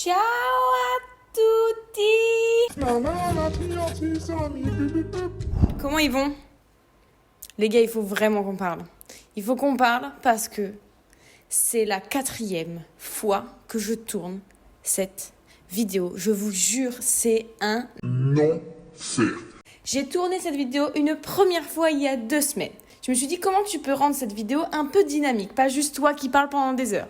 Ciao à tutti! Comment ils vont? Les gars, il faut vraiment qu'on parle. Il faut qu'on parle parce que c'est la 4e fois que je tourne cette vidéo. Je vous jure, c'est un non-faire. J'ai tourné cette vidéo une première fois il y a 2 semaines. Je me suis dit comment tu peux rendre cette vidéo un peu dynamique, pas juste toi qui parles pendant des heures.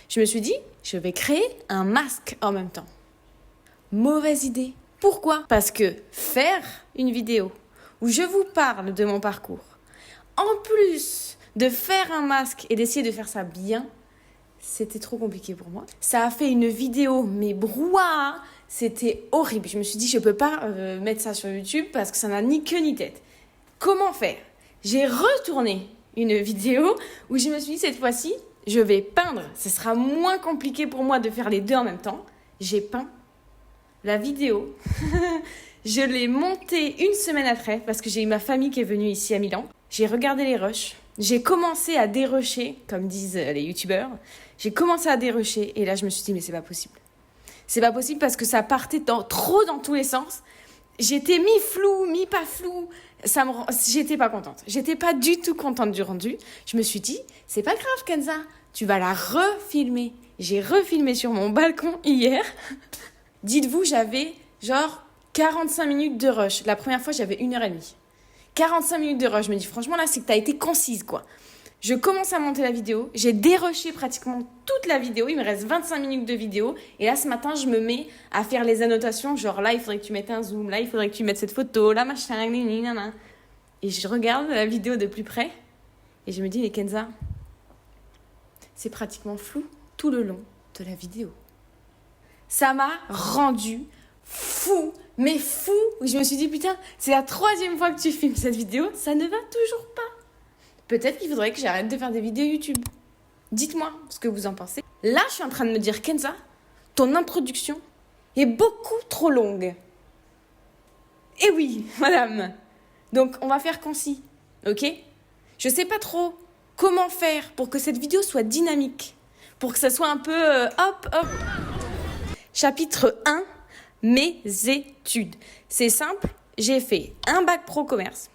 Je me suis dit, je vais créer un masque en même temps. Mauvaise idée. Pourquoi? Parce que faire une vidéo où je vous parle de mon parcours, en plus de faire un masque et d'essayer de faire ça bien, c'était trop compliqué pour moi. Ça a fait une vidéo, mais brouhaha, c'était horrible. Je me suis dit, je peux pas mettre ça sur YouTube parce que ça n'a ni queue ni tête. Comment faire? J'ai retourné une vidéo où je me suis dit, cette fois-ci, je vais peindre. Ce sera moins compliqué pour moi de faire les deux en même temps. J'ai peint la vidéo. Je l'ai montée une semaine après parce que j'ai eu ma famille qui est venue ici à Milan. J'ai regardé les rushs. J'ai commencé à dérusher, comme disent les youtubeurs. J'ai commencé à dérusher et là je me suis dit mais c'est pas possible. C'est pas possible parce que ça partait trop dans tous les sens. J'étais mi-flou, mi-pas flou. J'étais pas contente. J'étais pas du tout contente du rendu. Je me suis dit, c'est pas grave Kenza, tu vas la refilmer. J'ai refilmé sur mon balcon hier. Dites-vous, j'avais genre 45 minutes de rush. La première fois, j'avais 1h30. 45 minutes de rush. Je me dis, franchement, là, c'est que t'as été concise, quoi. Je commence à monter la vidéo. J'ai dérushé pratiquement toute la vidéo. Il me reste 25 minutes de vidéo. Et là, ce matin, je me mets à faire les annotations. Genre, là, il faudrait que tu mettes un zoom. Là, il faudrait que tu mettes cette photo. Là, machin. Nanana. Et je regarde la vidéo de plus près. Et je me dis, mais Kenza, c'est pratiquement flou tout le long de la vidéo. Ça m'a rendu fou, mais fou. Je me suis dit, putain, c'est la 3e fois que tu filmes cette vidéo, ça ne va toujours pas. Peut-être qu'il faudrait que j'arrête de faire des vidéos YouTube. Dites-moi ce que vous en pensez. Là, je suis en train de me dire, Kenza, ton introduction est beaucoup trop longue. Eh oui, madame. Donc, on va faire concis, ok? Je sais pas trop comment faire pour que cette vidéo soit dynamique, pour que ça soit un peu hop. Chapitre 1, mes études. C'est simple, j'ai fait un bac pro commerce.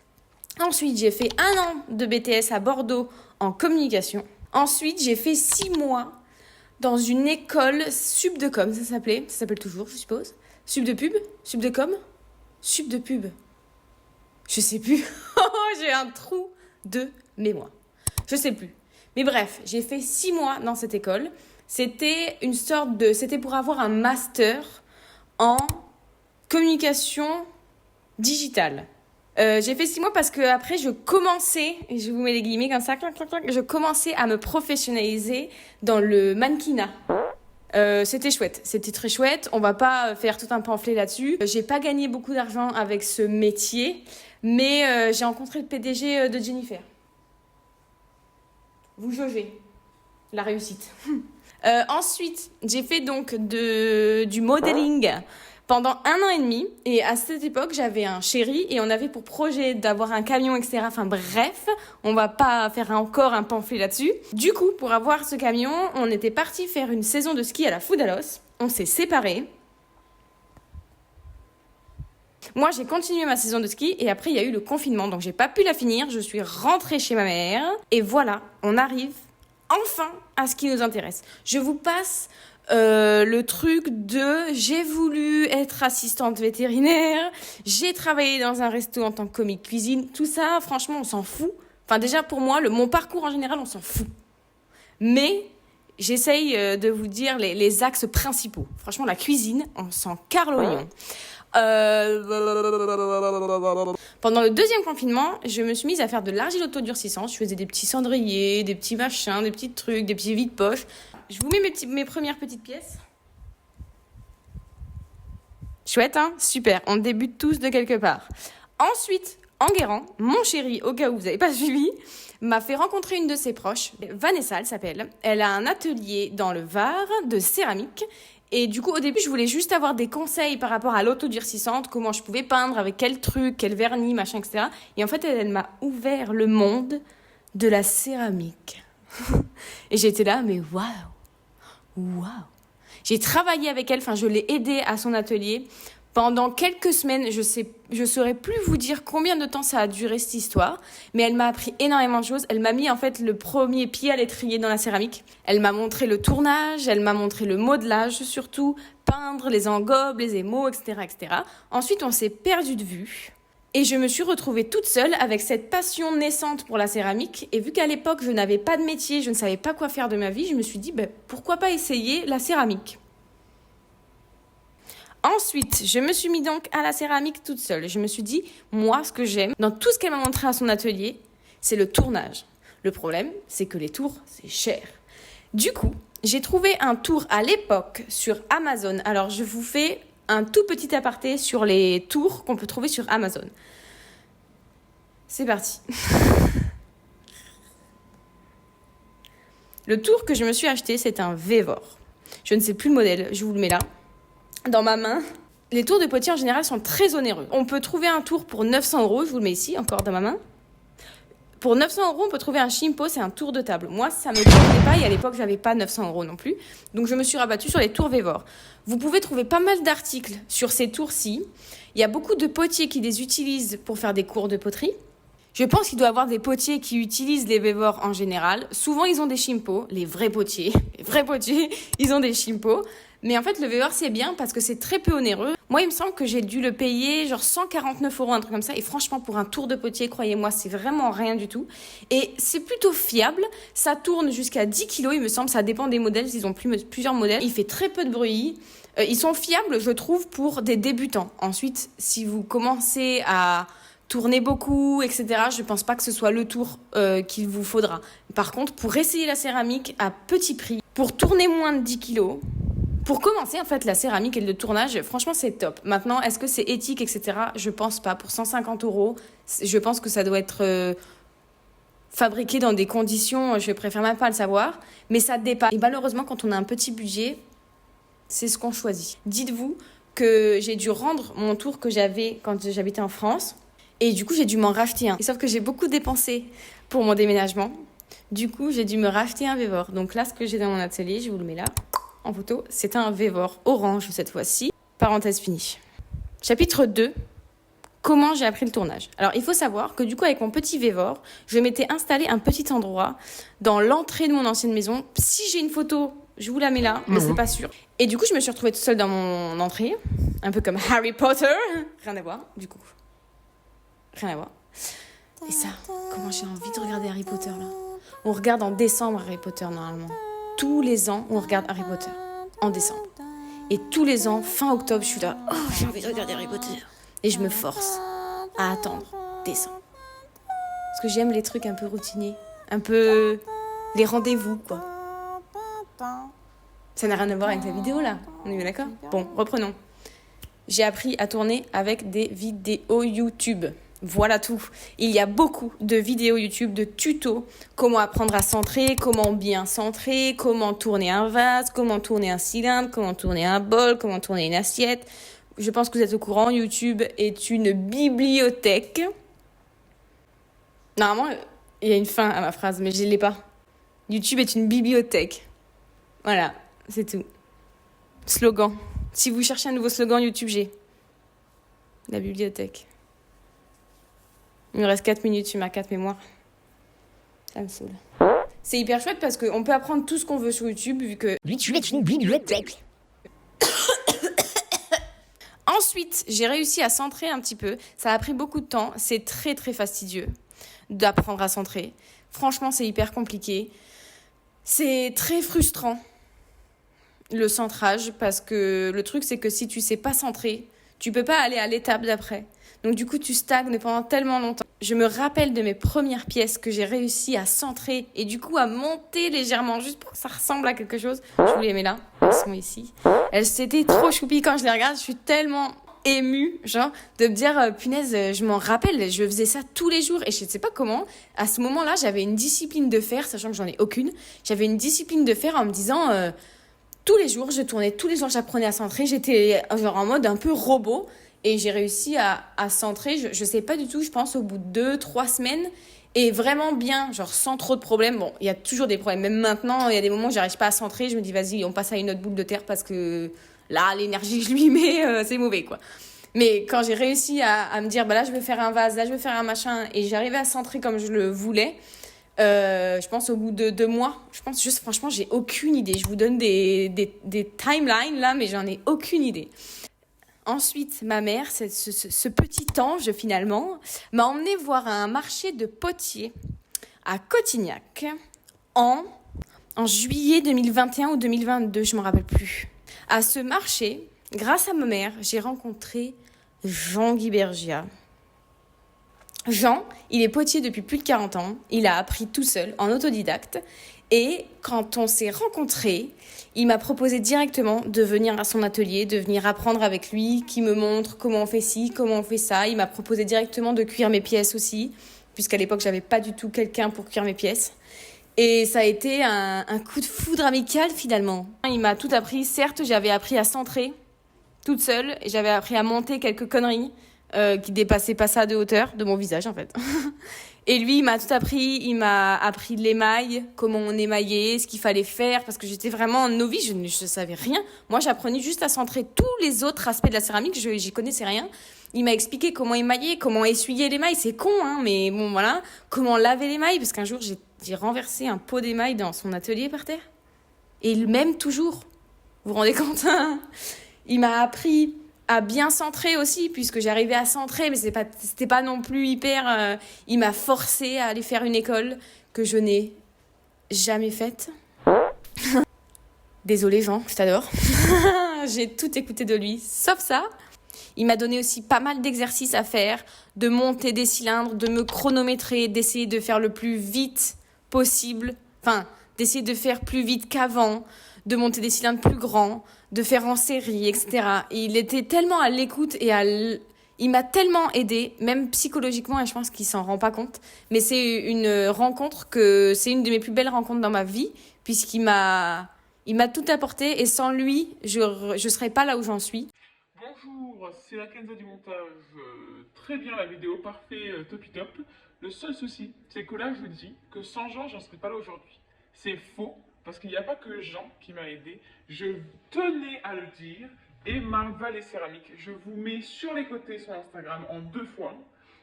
Ensuite, j'ai fait 1 an de BTS à Bordeaux en communication. Ensuite, j'ai fait 6 mois dans une école sub de com, ça s'appelle toujours, je suppose. Sub de pub? Sub de com? Sub de pub. Je sais plus. J'ai un trou de mémoire. Je sais plus. Mais bref, j'ai fait 6 mois dans cette école. C'était pour avoir un master en communication digitale. J'ai fait 6 mois parce que après je commençais, et je vous mets les guillemets comme ça, je commençais à me professionnaliser dans le mannequinat. C'était chouette, c'était très chouette. On va pas faire tout un pamphlet là-dessus. J'ai pas gagné beaucoup d'argent avec ce métier, mais j'ai rencontré le PDG de Jennifer. Vous jaugez la réussite. Ensuite, j'ai fait donc du modeling pendant 1 an et demi. Et à cette époque, j'avais un chéri et on avait pour projet d'avoir un camion, etc. Enfin bref, on va pas faire encore un pamphlet là-dessus. Du coup, pour avoir ce camion, on était parti faire une saison de ski à la Foudalos. On s'est séparés. Moi, j'ai continué ma saison de ski et après, il y a eu le confinement. Donc, j'ai pas pu la finir. Je suis rentrée chez ma mère. Et voilà, on arrive enfin à ce qui nous intéresse. Je vous passe le truc de j'ai voulu être assistante vétérinaire, j'ai travaillé dans un resto en tant que commis de cuisine. Tout ça, franchement, on s'en fout. Enfin, déjà, pour moi, mon parcours en général, on s'en fout. Mais j'essaye de vous dire les axes principaux. Franchement, la cuisine, on s'en carre l'oignon. Pendant le 2e confinement, je me suis mise à faire de l'argile autodurcissante. Je faisais des petits cendriers, des petits machins, des petits trucs, des petits vides-poches. Je vous mets mes premières petites pièces. Chouette, hein? Super. On débute tous de quelque part. Ensuite, Enguerrand, mon chéri, au cas où vous n'avez pas suivi, m'a fait rencontrer une de ses proches. Vanessa, elle s'appelle. Elle a un atelier dans le Var de céramique. Et du coup, au début, je voulais juste avoir des conseils par rapport à l'autodurcissante, comment je pouvais peindre, avec quel truc, quel vernis, machin, etc. Et en fait, elle m'a ouvert le monde de la céramique. Et j'étais là, mais waouh. J'ai travaillé avec elle, enfin je l'ai aidée à son atelier pendant quelques semaines. Je saurais plus vous dire combien de temps ça a duré cette histoire, mais elle m'a appris énormément de choses. Elle m'a mis en fait le premier pied à l'étrier dans la céramique. Elle m'a montré le tournage, elle m'a montré le modelage surtout, peindre les engobes, les émaux, etc., etc. Ensuite, on s'est perdu de vue. Et je me suis retrouvée toute seule avec cette passion naissante pour la céramique. Et vu qu'à l'époque, je n'avais pas de métier, je ne savais pas quoi faire de ma vie, je me suis dit, pourquoi pas essayer la céramique ? Ensuite, je me suis mis donc à la céramique toute seule. Je me suis dit, moi, ce que j'aime, dans tout ce qu'elle m'a montré à son atelier, c'est le tournage. Le problème, c'est que les tours, c'est cher. Du coup, j'ai trouvé un tour à l'époque sur Amazon. Alors, je vous fais un tout petit aparté sur les tours qu'on peut trouver sur Amazon. C'est parti. Le tour que je me suis acheté, c'est un Vévor. Je ne sais plus le modèle, je vous le mets là, dans ma main. Les tours de potier en général sont très onéreux. On peut trouver un tour pour 900 €, je vous le mets ici, encore dans ma main. Pour 900 €, on peut trouver un Shimpo, c'est un tour de table. Moi, ça me convenait pas et à l'époque, j'avais pas 900 € non plus. Donc, je me suis rabattue sur les tours Vévor. Vous pouvez trouver pas mal d'articles sur ces tours-ci. Il y a beaucoup de potiers qui les utilisent pour faire des cours de poterie. Je pense qu'il doit y avoir des potiers qui utilisent les Vévor en général. Souvent, ils ont des Shimpo, les vrais potiers. Les vrais potiers, ils ont des Shimpo. Mais en fait, le Vévor, c'est bien parce que c'est très peu onéreux. Moi, il me semble que j'ai dû le payer genre 149 €, un truc comme ça. Et franchement, pour un tour de potier, croyez-moi, c'est vraiment rien du tout. Et c'est plutôt fiable. Ça tourne jusqu'à 10 kilos, il me semble. Ça dépend des modèles. Ils ont plusieurs modèles. Il fait très peu de bruit. Ils sont fiables, je trouve, pour des débutants. Ensuite, si vous commencez à tourner beaucoup, etc., je pense pas que ce soit le tour qu'il vous faudra. Par contre, pour essayer la céramique à petit prix, pour tourner moins de 10 kilos, pour commencer, en fait, la céramique et le tournage, franchement, c'est top. Maintenant, est-ce que c'est éthique, etc. Je pense pas. Pour 150 €, je pense que ça doit être fabriqué dans des conditions, je préfère même pas le savoir, mais ça dépasse. Et malheureusement, quand on a un petit budget, c'est ce qu'on choisit. Dites-vous que j'ai dû rendre mon tour que j'avais quand j'habitais en France, et du coup, j'ai dû m'en racheter un. Et sauf que j'ai beaucoup dépensé pour mon déménagement. Du coup, j'ai dû me racheter un Vévor. Donc là, ce que j'ai dans mon atelier, je vous le mets là. En photo, c'est un Vévor orange cette fois-ci. Parenthèse finie. Chapitre 2. Comment j'ai appris le tournage. Alors, il faut savoir que du coup, avec mon petit Vévor, je m'étais installé un petit endroit dans l'entrée de mon ancienne maison. Si j'ai une photo, je vous la mets là, mais c'est pas sûr. Et du coup, je me suis retrouvée toute seule dans mon entrée, un peu comme Harry Potter. Rien à voir, du coup. Rien à voir. Et ça, comment j'ai envie de regarder Harry Potter, là. On regarde en décembre Harry Potter, normalement. Tous les ans, on regarde Harry Potter en décembre. Et tous les ans, fin octobre, je suis là, oh, j'ai envie de regarder Harry Potter. Et je me force à attendre décembre. Parce que j'aime les trucs un peu routiniers, un peu les rendez-vous, quoi. Ça n'a rien à voir avec la vidéo, là. On est bien d'accord ? Bon, reprenons. J'ai appris à tourner avec des vidéos YouTube. Voilà tout. Il y a beaucoup de vidéos YouTube, de tutos. Comment apprendre à centrer, comment bien centrer, comment tourner un vase, comment tourner un cylindre, comment tourner un bol, comment tourner une assiette. Je pense que vous êtes au courant, YouTube est une bibliothèque. Normalement, il y a une fin à ma phrase, mais je ne l'ai pas. YouTube est une bibliothèque. Voilà, c'est tout. Slogan. Si vous cherchez un nouveau slogan YouTube, j'ai la bibliothèque. Il me reste 4 minutes sur ma carte mémoire. Ça me saoule. C'est hyper chouette parce qu'on peut apprendre tout ce qu'on veut sur YouTube vu que YouTube est une bibliothèque. Ensuite, j'ai réussi à centrer un petit peu. Ça a pris beaucoup de temps. C'est très très fastidieux d'apprendre à centrer. Franchement, c'est hyper compliqué. C'est très frustrant le centrage parce que le truc c'est que si tu sais pas centrer, tu peux pas aller à l'étape d'après. Donc du coup, tu stagnes pendant tellement longtemps. Je me rappelle de mes premières pièces que j'ai réussi à centrer et du coup à monter légèrement juste pour que ça ressemble à quelque chose. Je vous les mets là, elles sont ici. C'était trop choupi quand je les regarde. Je suis tellement émue, genre, de me dire, punaise, je m'en rappelle, je faisais ça tous les jours et je ne sais pas comment. À ce moment-là, j'avais une discipline de fer, sachant que j'en ai aucune. J'avais une discipline de fer en me disant... tous les jours, je tournais, tous les jours, j'apprenais à centrer. J'étais genre en mode un peu robot. Et j'ai réussi à centrer, je sais pas du tout, je pense au bout de 2-3 semaines. Et vraiment bien, genre sans trop de problèmes. Bon, il y a toujours des problèmes. Même maintenant, il y a des moments où j'arrive pas à centrer. Je me dis, vas-y, on passe à une autre boule de terre parce que là, l'énergie que je lui mets, c'est mauvais, quoi. Mais quand j'ai réussi à me dire, bah là, je veux faire un vase, là, je veux faire un machin, et j'arrivais à centrer comme je le voulais, je pense au bout de 2 mois, je pense juste, franchement, j'ai aucune idée. Je vous donne des timelines là, mais j'en ai aucune idée. Ensuite, ma mère, ce petit ange finalement, m'a emmené voir un marché de potiers à Cotignac en juillet 2021 ou 2022, je ne me rappelle plus. À ce marché, grâce à ma mère, j'ai rencontré Jean-Guy Bergia. Jean, il est potier depuis plus de 40 ans. Il a appris tout seul, en autodidacte. Et quand on s'est rencontrés, il m'a proposé directement de venir à son atelier, de venir apprendre avec lui, qui me montre comment on fait ci, comment on fait ça. Il m'a proposé directement de cuire mes pièces aussi, puisqu'à l'époque, j'avais pas du tout quelqu'un pour cuire mes pièces. Et ça a été un coup de foudre amical finalement. Il m'a tout appris. Certes, j'avais appris à centrer toute seule et j'avais appris à monter quelques conneries qui dépassaient pas ça de hauteur de mon visage en fait. Et lui, il m'a tout appris. Il m'a appris l'émail, comment on émaillait, ce qu'il fallait faire, parce que j'étais vraiment novice, je ne savais rien. Moi, j'apprenais juste à centrer tous les autres aspects de la céramique, j'y connaissais rien. Il m'a expliqué comment émailler, comment essuyer l'émail, c'est con, hein, mais bon, voilà. Comment laver l'émail, parce qu'un jour, j'ai renversé un pot d'émail dans son atelier par terre. Et il m'aime toujours. Vous vous rendez compte? Il m'a appris à bien centrer aussi, puisque j'arrivais à centrer, mais c'était pas non plus hyper... il m'a forcé à aller faire une école que je n'ai jamais faite. Désolée Jean, je t'adore. J'ai tout écouté de lui, sauf ça. Il m'a donné aussi pas mal d'exercices à faire, de monter des cylindres, de me chronométrer, d'essayer de faire le plus vite possible, enfin, d'essayer de faire plus vite qu'avant, de monter des cylindres plus grands, de faire en série, etc. Et il était tellement à l'écoute et il m'a tellement aidé, même psychologiquement, et je pense qu'il s'en rend pas compte. Mais c'est une rencontre c'est une de mes plus belles rencontres dans ma vie, puisqu'il m'a tout apporté, et sans lui, je serais pas là où j'en suis. Bonjour, c'est la Kenza du montage. Très bien la vidéo, parfait, topi top. Le seul souci, c'est que là je vous dis que sans Jean, j'en serais pas là aujourd'hui. C'est faux, parce qu'il n'y a pas que Jean qui m'a aidé. Je tenais à le dire. Emma Vallée Céramique, je vous mets sur les côtés sur Instagram en 2 fois.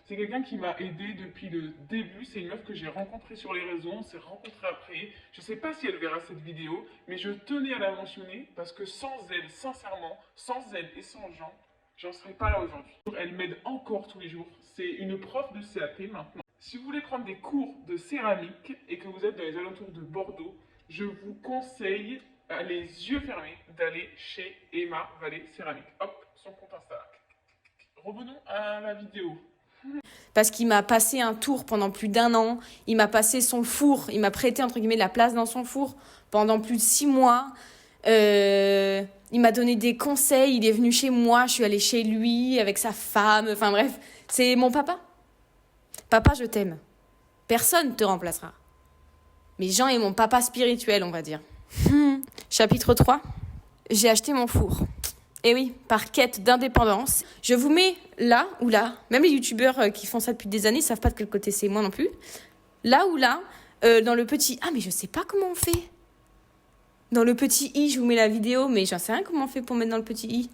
C'est quelqu'un qui m'a aidé depuis le début. C'est une meuf que j'ai rencontrée sur les réseaux. On s'est rencontrés après. Je ne sais pas si elle verra cette vidéo, mais je tenais à la mentionner parce que sans elle, sincèrement, sans elle et sans Jean, j'en serais pas là aujourd'hui. Elle m'aide encore tous les jours. C'est une prof de CAP maintenant. Si vous voulez prendre des cours de céramique et que vous êtes dans les alentours de Bordeaux, je vous conseille, les yeux fermés, d'aller chez Emma Vallée Céramique. Hop, son compte Insta. Revenons à la vidéo. Parce qu'il m'a passé un tour pendant plus d'1 an, il m'a passé son four, il m'a prêté entre guillemets la place dans son four pendant plus de 6 mois. Il m'a donné des conseils, il est venu chez moi, je suis allée chez lui avec sa femme, enfin bref, c'est mon papa. Papa, je t'aime. Personne ne te remplacera. Mais Jean est mon papa spirituel, on va dire. Chapitre 3. J'ai acheté mon four. Et oui, par quête d'indépendance. Je vous mets là ou là, même les youtubeurs qui font ça depuis des années ne savent pas de quel côté c'est, moi non plus. Là ou là, dans le petit... Ah, mais je sais pas comment on fait. Dans le petit i, je vous mets la vidéo, mais j'en sais rien comment on fait pour mettre dans le petit i.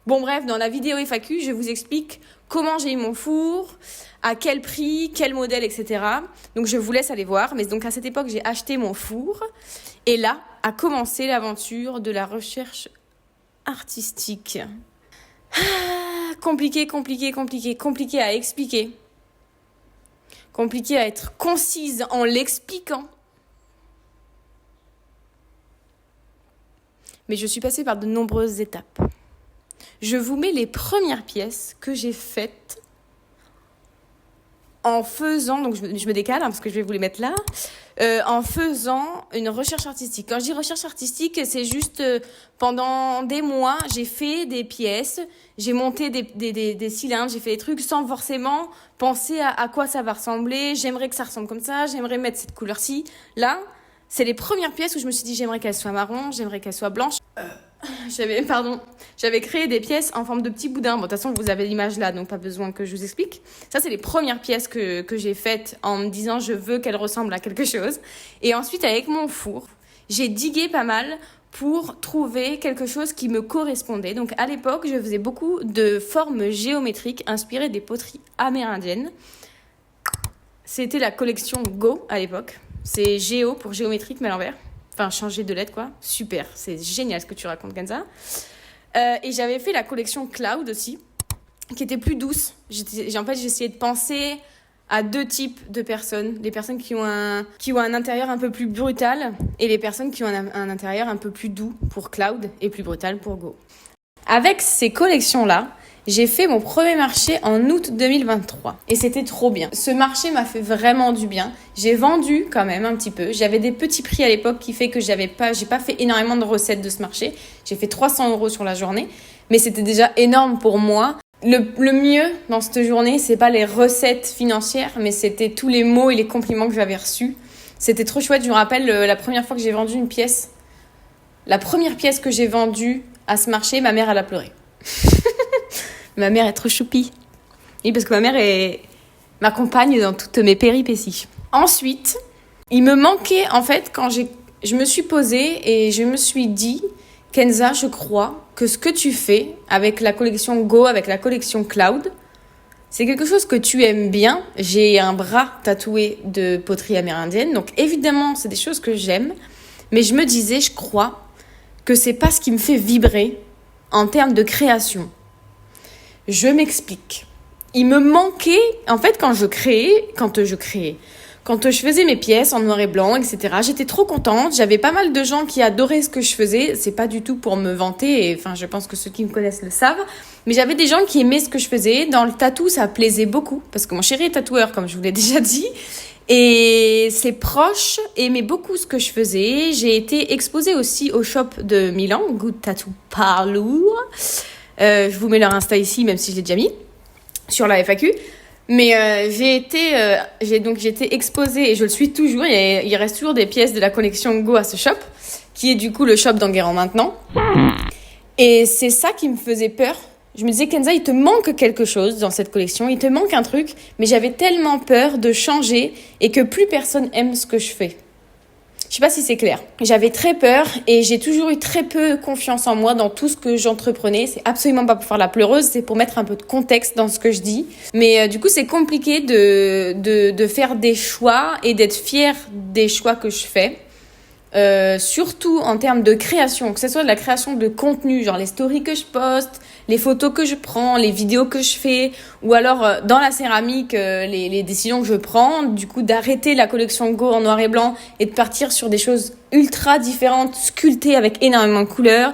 Bon bref, dans la vidéo FAQ, je vous explique comment j'ai eu mon four, à quel prix, quel modèle, etc. Donc je vous laisse aller voir. Mais donc à cette époque, j'ai acheté mon four. Et là a commencé l'aventure de la recherche artistique. Compliqué à expliquer. Compliqué à être concise en l'expliquant. Mais je suis passée par de nombreuses étapes. Je vous mets les premières pièces que j'ai faites en faisant, donc je me décale parce que je vais vous les mettre là, en faisant une recherche artistique. Quand je dis recherche artistique, c'est juste pendant des mois, j'ai fait des pièces, j'ai monté des cylindres, j'ai fait des trucs sans forcément penser à quoi ça va ressembler. J'aimerais que ça ressemble comme ça, j'aimerais mettre cette couleur-ci. Là, c'est les premières pièces où je me suis dit j'aimerais qu'elle soit marron, j'aimerais qu'elle soit blanche. J'avais j'avais créé des pièces en forme de petits boudins. Bon, de toute façon, vous avez l'image là, donc pas besoin que je vous explique. Ça, c'est les premières pièces que j'ai faites en me disant je veux qu'elles ressemblent à quelque chose. Et ensuite, avec mon four, j'ai digué pas mal pour trouver quelque chose qui me correspondait. Donc à l'époque, je faisais beaucoup de formes géométriques inspirées des poteries amérindiennes. C'était la collection Go à l'époque. C'est Géo pour géométrique, mais à l'envers. Enfin, changer de lettre, quoi. Super, c'est génial ce que tu racontes, Kenza. Et j'avais fait la collection Cloud aussi, qui était plus douce. J'essayais de penser à deux types de personnes. Les personnes qui ont un intérieur un peu plus brutal et les personnes qui ont un intérieur un peu plus doux pour Cloud et plus brutal pour Go. Avec ces collections-là, j'ai fait mon premier marché en août 2023 et c'était trop bien. Ce marché m'a fait vraiment du bien. J'ai vendu quand même un petit peu. J'avais des petits prix à l'époque qui fait que j'ai pas fait énormément de recettes de ce marché. J'ai fait 300 € sur la journée, mais c'était déjà énorme pour moi. Le mieux dans cette journée, c'est pas les recettes financières, mais c'était tous les mots et les compliments que j'avais reçus. C'était trop chouette. Je me rappelle la première fois que j'ai vendu une pièce. La première pièce que j'ai vendue à ce marché, ma mère, elle a pleuré. Ma mère est trop choupie. Oui, parce que ma mère m'accompagne dans toutes mes péripéties. Ensuite, il me manquait, en fait, quand je me suis posée et je me suis dit, Kenza, je crois que ce que tu fais avec la collection Go, avec la collection Cloud, c'est quelque chose que tu aimes bien. J'ai un bras tatoué de poterie amérindienne, donc évidemment, c'est des choses que j'aime. Mais je me disais, je crois que c'est pas ce qui me fait vibrer en termes de création. Je m'explique. Il me manquait, en fait, quand je faisais mes pièces en noir et blanc, etc., j'étais trop contente. J'avais pas mal de gens qui adoraient ce que je faisais. C'est pas du tout pour me vanter, et, enfin, je pense que ceux qui me connaissent le savent. Mais j'avais des gens qui aimaient ce que je faisais. Dans le tatou, ça plaisait beaucoup, parce que mon chéri est tatoueur, comme je vous l'ai déjà dit. Et ses proches aimaient beaucoup ce que je faisais. J'ai été exposée aussi au shop de Milan, Good Tattoo Parlour. Je vous mets leur Insta ici, même si je l'ai déjà mis sur la FAQ. Mais j'ai été exposée, et je le suis toujours. Il reste toujours des pièces de la collection Go à ce shop, qui est du coup le shop d'Enguerrand maintenant. Et c'est ça qui me faisait peur. Je me disais, Kenza, il te manque quelque chose dans cette collection, il te manque un truc. Mais j'avais tellement peur de changer et que plus personne aime ce que je fais. Je sais pas si c'est clair. J'avais très peur et j'ai toujours eu très peu confiance en moi dans tout ce que j'entreprenais. C'est absolument pas pour faire la pleureuse, c'est pour mettre un peu de contexte dans ce que je dis. Mais du coup, c'est compliqué de faire des choix et d'être fière des choix que je fais. Surtout en termes de création, que ce soit de la création de contenu, genre les stories que je poste, les photos que je prends, les vidéos que je fais, ou alors dans la céramique, les décisions que je prends, du coup d'arrêter la collection Go en noir et blanc et de partir sur des choses ultra différentes, sculptées avec énormément de couleurs.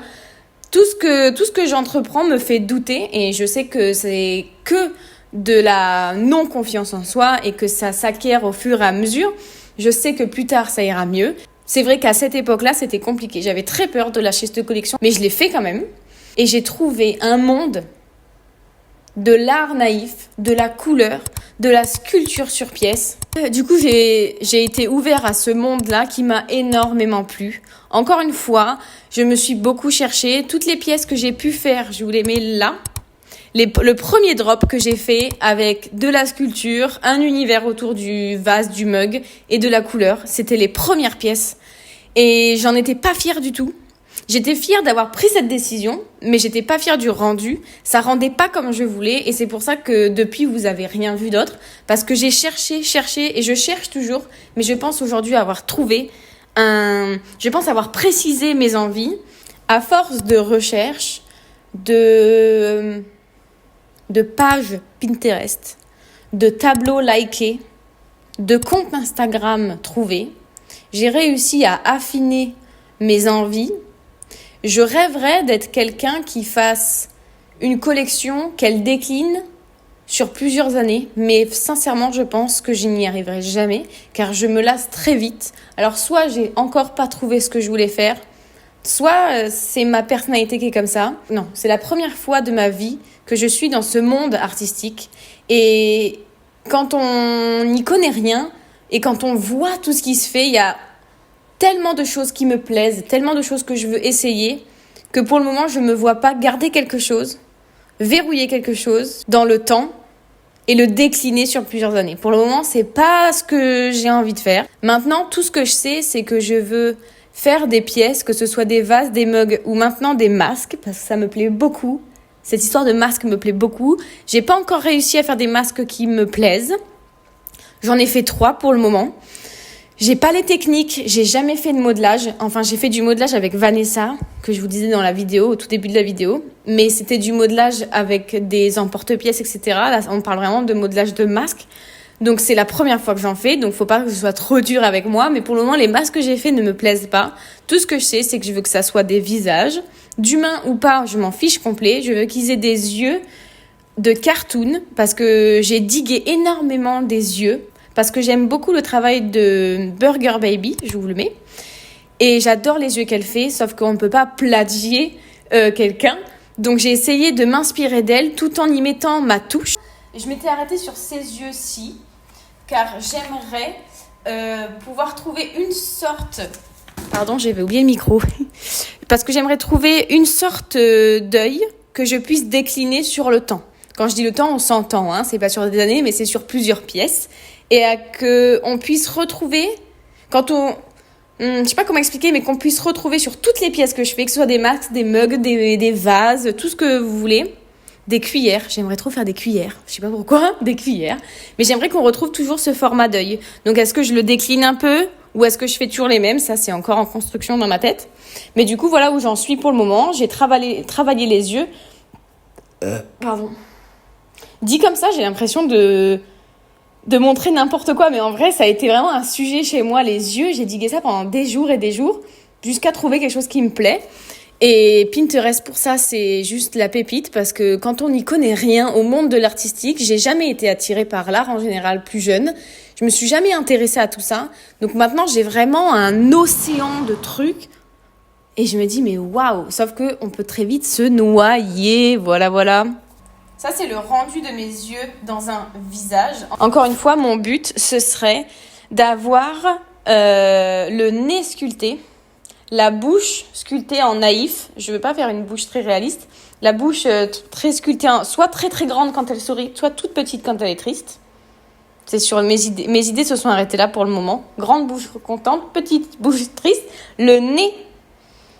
Tout ce que j'entreprends me fait douter, et je sais que c'est que de la non-confiance en soi et que ça s'acquiert au fur et à mesure. Je sais que plus tard, ça ira mieux. C'est vrai qu'à cette époque-là, c'était compliqué. J'avais très peur de lâcher cette collection, mais je l'ai fait quand même. Et j'ai trouvé un monde de l'art naïf, de la couleur, de la sculpture sur pièce. Du coup, j'ai été ouvert à ce monde-là qui m'a énormément plu. Encore une fois, je me suis beaucoup cherchée. Toutes les pièces que j'ai pu faire, je vous les mets là. Le premier drop que j'ai fait avec de la sculpture, un univers autour du vase, du mug et de la couleur, c'était les premières pièces. Et j'en étais pas fière du tout. J'étais fière d'avoir pris cette décision, mais j'étais pas fière du rendu. Ça rendait pas comme je voulais, et c'est pour ça que depuis, vous avez rien vu d'autre. Parce que j'ai cherché, et je cherche toujours, mais je pense aujourd'hui avoir trouvé je pense avoir précisé mes envies à force de recherche, de pages Pinterest, de tableaux likés, de comptes Instagram trouvés. J'ai réussi à affiner mes envies. Je rêverais d'être quelqu'un qui fasse une collection qu'elle décline sur plusieurs années, mais sincèrement, je pense que je n'y arriverai jamais, car je me lasse très vite. Alors soit j'ai encore pas trouvé ce que je voulais faire, soit c'est ma personnalité qui est comme ça. Non, c'est la première fois de ma vie que je suis dans ce monde artistique, et quand on n'y connaît rien et quand on voit tout ce qui se fait, il y a tellement de choses qui me plaisent, tellement de choses que je veux essayer, que pour le moment, je me vois pas garder quelque chose, verrouiller quelque chose dans le temps et le décliner sur plusieurs années. Pour le moment, c'est pas ce que j'ai envie de faire. Maintenant, tout ce que je sais, c'est que je veux faire des pièces, que ce soit des vases, des mugs ou maintenant des masques, parce que ça me plaît beaucoup. Cette histoire de masque me plaît beaucoup. J'ai pas encore réussi à faire des masques qui me plaisent. J'en ai fait 3 pour le moment. J'ai pas les techniques, j'ai jamais fait de modelage. Enfin, j'ai fait du modelage avec Vanessa, que je vous disais dans la vidéo, au tout début de la vidéo. Mais c'était du modelage avec des emporte-pièces, etc. Là, on parle vraiment de modelage de masque. Donc, c'est la première fois que j'en fais. Donc, faut pas que ce soit trop dur avec moi. Mais pour le moment, les masques que j'ai fait ne me plaisent pas. Tout ce que je sais, c'est que je veux que ça soit des visages. D'humains ou pas, je m'en fiche complet. Je veux qu'ils aient des yeux de cartoon. Parce que j'ai digué énormément des yeux. Parce que j'aime beaucoup le travail de Burger Baby, je vous le mets. Et j'adore les yeux qu'elle fait, sauf qu'on ne peut pas plagier quelqu'un. Donc j'ai essayé de m'inspirer d'elle tout en y mettant ma touche. Je m'étais arrêtée sur ces yeux-ci, car j'aimerais pouvoir trouver une sorte... Pardon, j'avais oublié le micro. Parce que j'aimerais trouver une sorte d'œil que je puisse décliner sur le temps. Quand je dis le temps, on s'entend, hein, c'est pas sur des années, mais c'est sur plusieurs pièces. Et qu'on puisse retrouver, quand on... je sais pas comment expliquer, mais qu'on puisse retrouver sur toutes les pièces que je fais, que ce soit des masques, des mugs, des vases, tout ce que vous voulez. Des cuillères, j'aimerais trop faire des cuillères. Je sais pas pourquoi, des cuillères. Mais j'aimerais qu'on retrouve toujours ce format d'œil. Donc est-ce que je le décline un peu ou est-ce que je fais toujours les mêmes? Ça, c'est encore en construction dans ma tête. Mais du coup, voilà où j'en suis pour le moment. J'ai travaillé les yeux. Pardon. Dit comme ça, j'ai l'impression de montrer n'importe quoi, mais en vrai, ça a été vraiment un sujet chez moi, les yeux. J'ai digué ça pendant des jours et des jours, jusqu'à trouver quelque chose qui me plaît. Et Pinterest, pour ça, c'est juste la pépite, parce que quand on n'y connaît rien au monde de l'artistique, j'ai jamais été attirée par l'art en général plus jeune. Je me suis jamais intéressée à tout ça. Donc maintenant, j'ai vraiment un océan de trucs. Et je me dis, mais waouh! Sauf que on peut très vite se noyer. Voilà. Ça, c'est le rendu de mes yeux dans un visage. Encore une fois, mon but, ce serait d'avoir le nez sculpté, la bouche sculptée en naïf. Je veux pas faire une bouche très réaliste. La bouche très sculptée, soit très très grande quand elle sourit, soit toute petite quand elle est triste. C'est sur mes idées. Mes idées se sont arrêtées là pour le moment. Grande bouche contente, petite bouche triste, le nez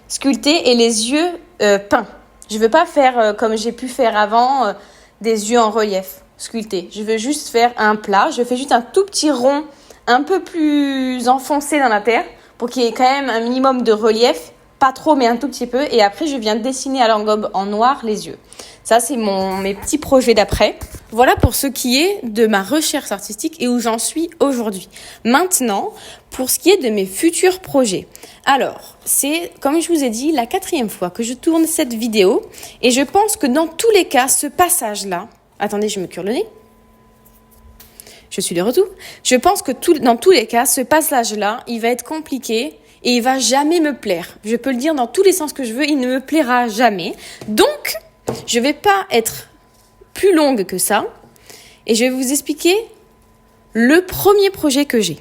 sculpté et les yeux peints. Je veux pas faire comme j'ai pu faire avant, des yeux en relief sculptés. Je veux juste faire un plat. Je fais juste un tout petit rond, un peu plus enfoncé dans la terre, pour qu'il y ait quand même un minimum de relief. Pas trop, mais un tout petit peu. Et après, je viens dessiner à l'engobe en noir les yeux. Ça, c'est mes petits projets d'après. Voilà pour ce qui est de ma recherche artistique et où j'en suis aujourd'hui. Maintenant, pour ce qui est de mes futurs projets. Alors, c'est, comme je vous ai dit, la 4e fois que je tourne cette vidéo. Et je pense que dans tous les cas, ce passage-là... Attendez, je me cure le nez. Je suis de retour. Je pense que dans tous les cas, ce passage-là, il va être compliqué et il va jamais me plaire. Je peux le dire dans tous les sens que je veux, il ne me plaira jamais. Donc, je vais pas être plus longue que ça et je vais vous expliquer le premier projet que j'ai.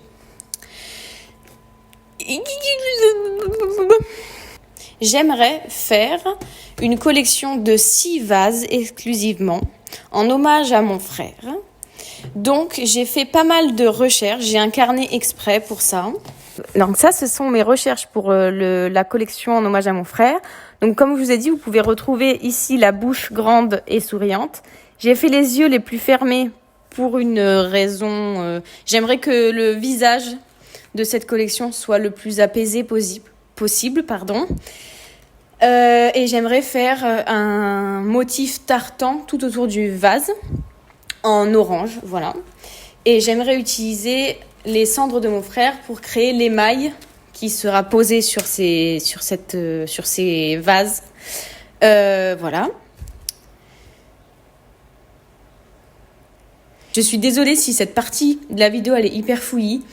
J'aimerais faire une collection de 6 vases exclusivement en hommage à mon frère. Donc, j'ai fait pas mal de recherches. J'ai un carnet exprès pour ça. Donc ça, ce sont mes recherches pour la collection en hommage à mon frère. Donc, comme je vous ai dit, vous pouvez retrouver ici la bouche grande et souriante. J'ai fait les yeux les plus fermés pour une raison. J'aimerais que le visage de cette collection soit le plus apaisé possible. Et j'aimerais faire un motif tartan tout autour du vase en orange, voilà. Et j'aimerais utiliser les cendres de mon frère pour créer l'émail qui sera posé sur ces vases. Voilà. Je suis désolée si cette partie de la vidéo elle est hyper fouillie.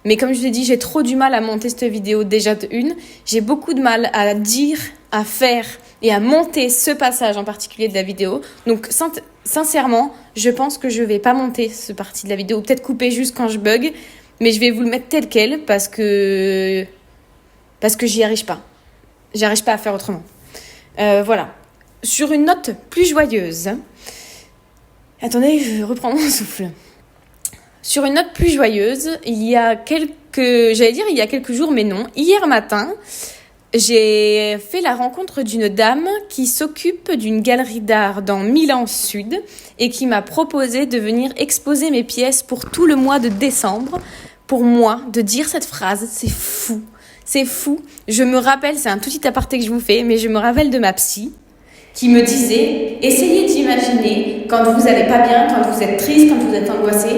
Mais comme je vous ai dit, j'ai trop du mal à monter cette vidéo déjà de une. J'ai beaucoup de mal à dire, à faire et à monter ce passage en particulier de la vidéo. Donc sincèrement, je pense que je vais pas monter ce partie de la vidéo. Peut-être couper juste quand je bug. Mais je vais vous le mettre tel quel parce que j'y arrive pas. J'arrive pas à faire autrement. Voilà. Sur une note plus joyeuse. Attendez, je reprends mon souffle. Sur une note plus joyeuse, il y a quelques jours, mais non. Hier matin, j'ai fait la rencontre d'une dame qui s'occupe d'une galerie d'art dans Milan Sud et qui m'a proposé de venir exposer mes pièces pour tout le mois de décembre. Pour moi, de dire cette phrase, c'est fou. C'est fou. Je me rappelle, c'est un tout petit aparté que je vous fais, mais je me rappelle de ma psy qui me disait « Essayez d'imaginer quand vous n'allez pas bien, quand vous êtes triste, quand vous êtes angoissé,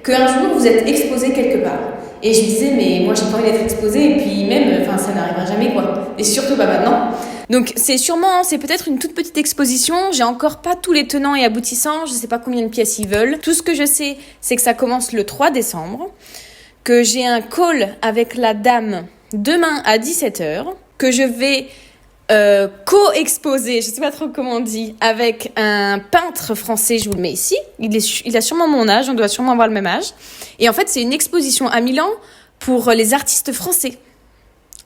qu'un jour vous êtes exposé quelque part. » Et je me disais « Mais moi, j'ai pas envie d'être exposée, et puis même, ça n'arrivera jamais, quoi. Et surtout pas maintenant. » Donc, c'est peut-être une toute petite exposition. J'ai encore pas tous les tenants et aboutissants. Je sais pas combien de pièces ils veulent. Tout ce que je sais, c'est que ça commence le 3 décembre, que j'ai un call avec la dame demain à 17h, que je vais co-exposé, je sais pas trop comment on dit, avec un peintre français, je vous le mets ici. Il a sûrement mon âge, on doit sûrement avoir le même âge. Et en fait, c'est une exposition à Milan pour les artistes français,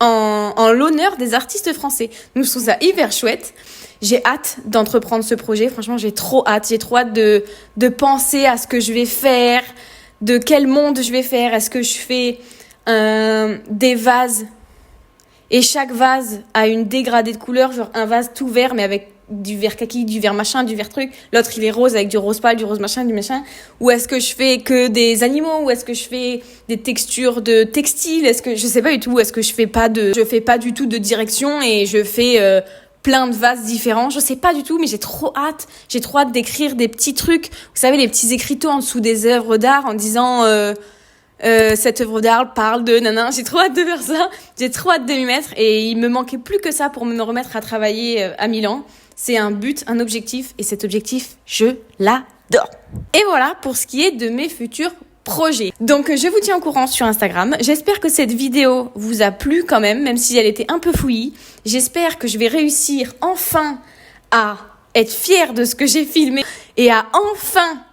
en l'honneur des artistes français. Donc, je trouve ça hyper chouette. J'ai hâte d'entreprendre ce projet. Franchement, j'ai trop hâte. J'ai trop hâte de penser à ce que je vais faire, de quel monde je vais faire. Est-ce que je fais des vases et chaque vase a une dégradée de couleurs, genre un vase tout vert mais avec du vert kaki, du vert machin, du vert truc. L'autre il est rose avec du rose pâle, du rose machin, du machin. Ou est-ce que je fais que des animaux, ou est-ce que je fais des textures de textile, est-ce que je sais pas du tout, est-ce que je fais pas du tout de direction et je fais plein de vases différents, je sais pas du tout, mais j'ai trop hâte d'écrire des petits trucs, vous savez, les petits écriteaux en dessous des œuvres d'art en disant cette œuvre d'art parle de nanan. J'ai trop hâte de faire ça, j'ai trop hâte de m'y mettre et il me manquait plus que ça pour me remettre à travailler à Milan. C'est un but, un objectif et cet objectif, je l'adore. Et voilà pour ce qui est de mes futurs projets. Donc je vous tiens au courant sur Instagram. J'espère que cette vidéo vous a plu quand même si elle était un peu fouillie. J'espère que je vais réussir enfin à être fière de ce que j'ai filmé et à enfin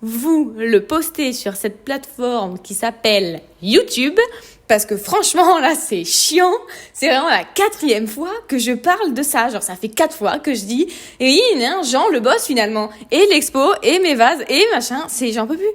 vous le poster sur cette plateforme qui s'appelle YouTube, parce que franchement là c'est chiant, c'est vraiment la 4e fois que je parle de ça, genre ça fait 4 fois que je dis et oui, Jean le boss finalement, et l'expo, et mes vases, et machin, j'en peux plus.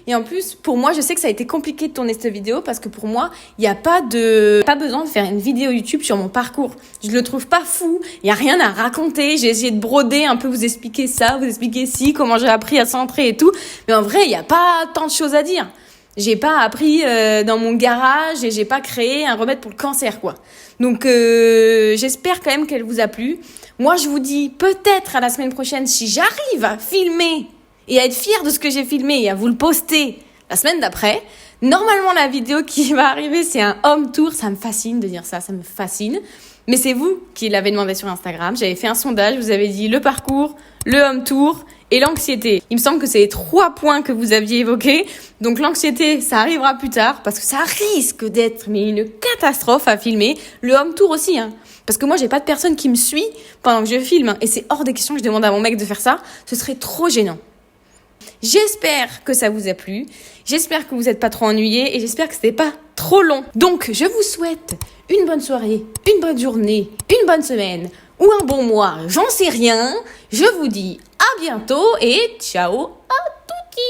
Et en plus, pour moi, je sais que ça a été compliqué de tourner cette vidéo parce que pour moi, il n'y a pas besoin de faire une vidéo YouTube sur mon parcours. Je le trouve pas fou. Il n'y a rien à raconter. J'ai essayé de broder un peu, vous expliquer ça, vous expliquer comment j'ai appris à centrer et tout. Mais en vrai, il n'y a pas tant de choses à dire. J'ai pas appris dans mon garage et j'ai pas créé un remède pour le cancer, quoi. Donc, j'espère quand même qu'elle vous a plu. Moi, je vous dis peut-être à la semaine prochaine si j'arrive à filmer et à être fière de ce que j'ai filmé et à vous le poster la semaine d'après. Normalement, la vidéo qui va arriver, c'est un home tour. Ça me fascine de dire ça me fascine. Mais c'est vous qui l'avez demandé sur Instagram. J'avais fait un sondage, vous avez dit le parcours, le home tour et l'anxiété. Il me semble que c'est les 3 points que vous aviez évoqués. Donc l'anxiété, ça arrivera plus tard parce que ça risque d'être une catastrophe à filmer. Le home tour aussi, parce que moi, j'ai pas de personne qui me suit pendant que je filme. Et c'est hors des questions que je demande à mon mec de faire ça. Ce serait trop gênant. J'espère que ça vous a plu, j'espère que vous n'êtes pas trop ennuyés et j'espère que c'était pas trop long. Donc, je vous souhaite une bonne soirée, une bonne journée, une bonne semaine ou un bon mois, j'en sais rien. Je vous dis à bientôt et ciao à tutti.